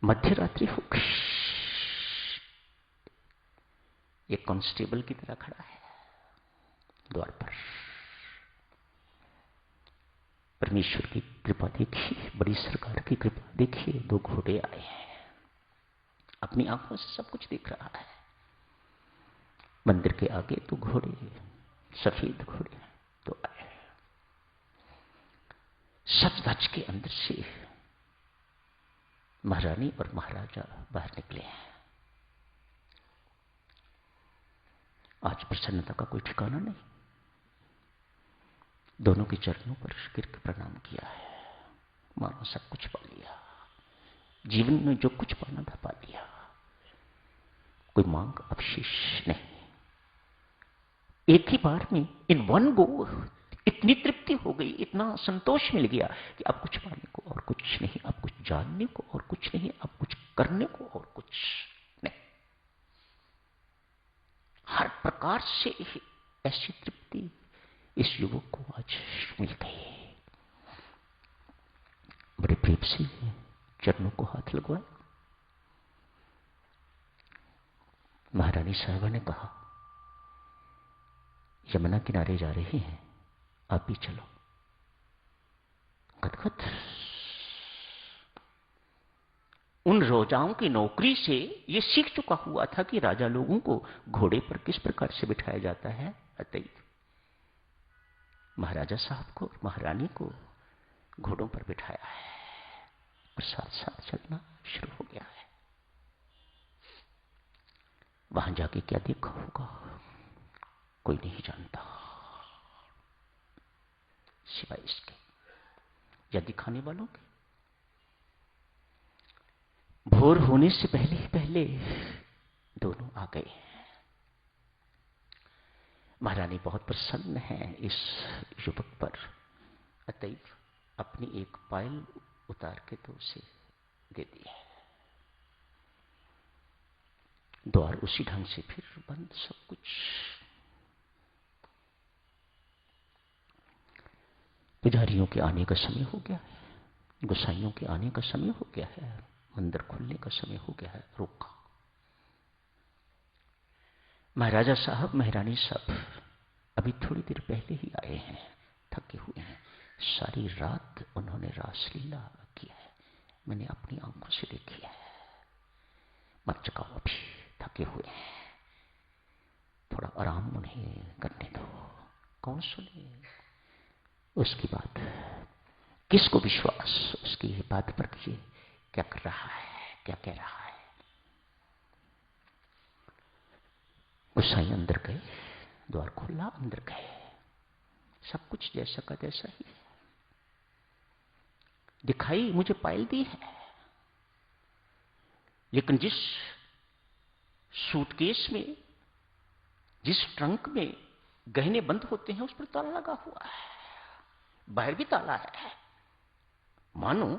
मध्य रात्रि हो गई। एक कांस्टेबल की तरह खड़ा है द्वार पर। परमेश्वर की कृपा देखिए, बड़ी सरकार की कृपा देखिए, 2 घोड़े आए हैं। अपनी आंखों से सब कुछ देख रहा है। मंदिर के आगे 2 घोड़े, सफेद घोड़े तो आए। सच के अंदर से महारानी और महाराजा बाहर निकले हैं। आज प्रसन्नता का कोई ठिकाना नहीं। दोनों के चरणों पर गिर के प्रणाम किया है। मानो सब कुछ पा लिया, जीवन में जो कुछ पाना था पा लिया, कोई मांग अवशेष नहीं। एक ही बार में इन वन गो इतनी तृप्ति हो गई, इतना संतोष मिल गया कि अब कुछ पाने को और कुछ नहीं, अब कुछ जानने को और कुछ नहीं, अब कुछ करने को और कुछ नहीं। हर प्रकार से ऐसी तृप्ति इस युवक को आज मिल गई। बड़े प्रेम से चरणों को हाथ लगवाया। महारानी साहबा ने कहा, यमुना किनारे जा रहे हैं, आप भी चलो। खतखत उन रोजाओं की नौकरी से ये सीख चुका हुआ था कि राजा लोगों को घोड़े पर किस प्रकार से बिठाया जाता है। अतएव महाराजा साहब को, महारानी को घोड़ों पर बिठाया है और साथ साथ चलना शुरू हो गया है। वहां जाके क्या देखा होगा कोई नहीं जानता, सिवाय इसके या दिखाने वालों के। भोर होने से पहले ही पहले दोनों आ गए। महारानी बहुत प्रसन्न है इस युवक पर। अतएव अपनी एक पायल उतार के तो उसे दे दी है। द्वार उसी ढंग से फिर बंद, सब कुछ। पुजारियों के आने का समय हो गया है, गोसाइयों के आने का समय हो गया है, मंदिर खुलने का समय हो गया है। रोका। महाराजा साहब, महारानी साहब अभी थोड़ी देर पहले ही आए हैं, थके हुए हैं। सारी रात उन्होंने रासलीला किया है, मैंने अपनी आंखों से देखी है। मत जगाओ, अभी थके हुए हैं, थोड़ा आराम उन्हें करने दो। कौन सुने उसकी बात, किसको विश्वास उसकी बात पर कि क्या कर रहा है, क्या कह रहा है। गोसाई अंदर गए, द्वार खोला, अंदर गए। सब कुछ जैसा का तैसा ही है। दिखाई मुझे पायल दी है, लेकिन जिस सूटकेस में, जिस ट्रंक में गहने बंद होते हैं उस पर ताला लगा हुआ है, बाहर भी ताला है। मानो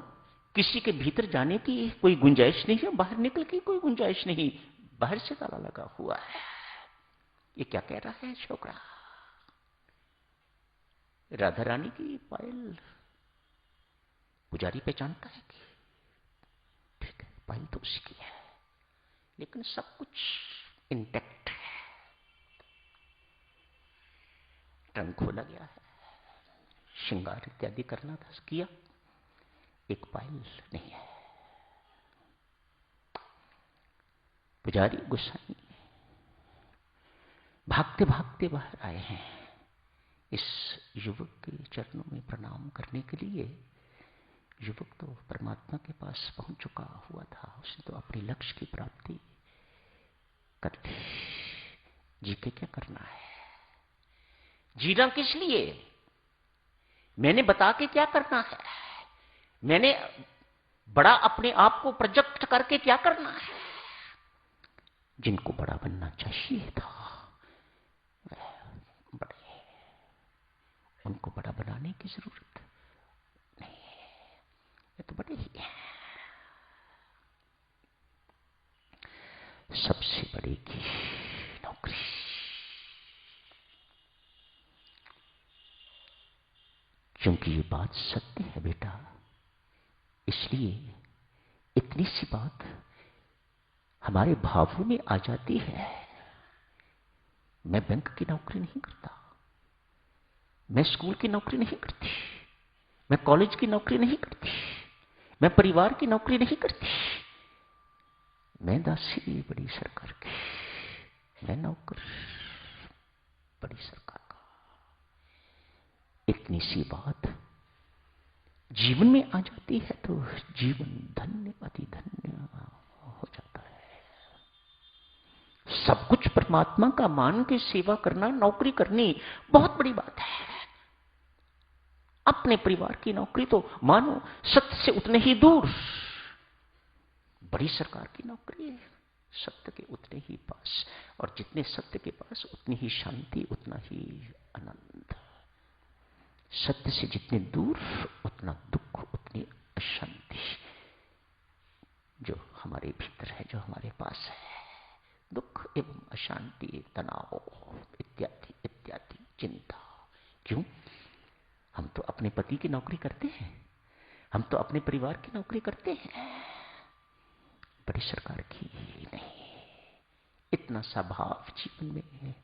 किसी के भीतर जाने की कोई गुंजाइश नहीं है, बाहर निकल की कोई गुंजाइश नहीं, बाहर से ताला लगा हुआ है। ये क्या कह रहा है छोकरा? राधा रानी की पायल पुजारी पहचानता है कि ठीक है, पायल तो उसकी है, लेकिन सब कुछ इंटैक्ट है। ट्रंक खोला गया है, श्रृंगार इत्यादि करना था, किया, एक पायल नहीं है। पुजारी गोसाई भागते भागते बाहर आए हैं इस युवक के चरणों में प्रणाम करने के लिए। युवक तो परमात्मा के पास पहुंच चुका हुआ था, उसने तो अपने लक्ष्य की प्राप्ति कर ली। जी के क्या करना है? जीना किस लिए? मैंने बता के क्या करना है? मैंने बड़ा अपने आप को प्रोजेक्ट करके क्या करना है? जिनको बड़ा बनना चाहिए था वह बड़े, उनको बड़ा बनाने की जरूरत नहीं है, ये तो बड़े ही हैं। सबसे बड़ी की नौकरी। क्योंकि ये बात सत्य है बेटा, इसलिए इतनी सी बात हमारे भावों में आ जाती है। मैं बैंक की नौकरी नहीं करता, मैं स्कूल की नौकरी नहीं करती, मैं कॉलेज की नौकरी नहीं करती, मैं परिवार की नौकरी नहीं करती, मैं दासी बड़ी सरकार की, मैं नौकर बड़ी सरकार का। इतनी सी बात जीवन में आ जाती है तो जीवन धन्य अति धन्य हो जाता है। सब कुछ परमात्मा का मान के सेवा करना, नौकरी करनी बहुत बड़ी बात है। अपने परिवार की नौकरी तो मानो सत्य से उतने ही दूर, बड़ी सरकार की नौकरी है सत्य के उतने ही पास, और जितने सत्य के पास उतनी ही शांति, उतना ही आनंद। सत्य से जितने दूर उतना दुख, उतनी अशांति जो हमारे भीतर है, जो हमारे पास है। दुख एवं अशांति, तनाव इत्यादि इत्यादि, चिंता। क्यों? हम तो अपने पति की नौकरी करते हैं, हम तो अपने परिवार की नौकरी करते हैं, बड़ी सरकार की नहीं। इतना सा भाव जीवन में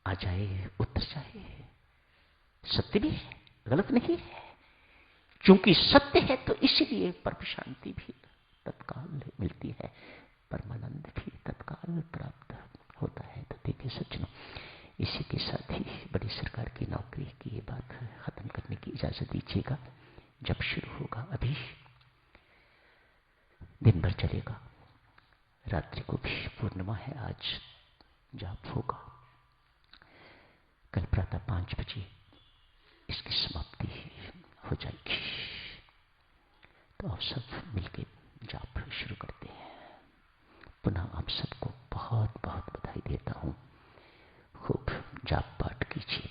आ जाए, उतर जाए, सत्य भी है, गलत नहीं है। क्योंकि सत्य है तो इसीलिए परम शांति भी तत्काल मिलती है, परमानंद भी तत्काल प्राप्त होता है। तो देखिए सज्जनों, इसी के साथ ही बड़ी सरकार की नौकरी की ये बात खत्म करने की इजाजत दीजिएगा। जब शुरू होगा, अभी दिन भर चलेगा, रात्रि को भी पूर्णिमा है, आज जाप होगा, कल प्रातः 5 बजे इसकी समाप्ति हो जाएगी। तो आप सब मिलकर जाप शुरू करते हैं। पुनः आप सबको बहुत बहुत बधाई देता हूं। खूब जाप पाठ कीजिए।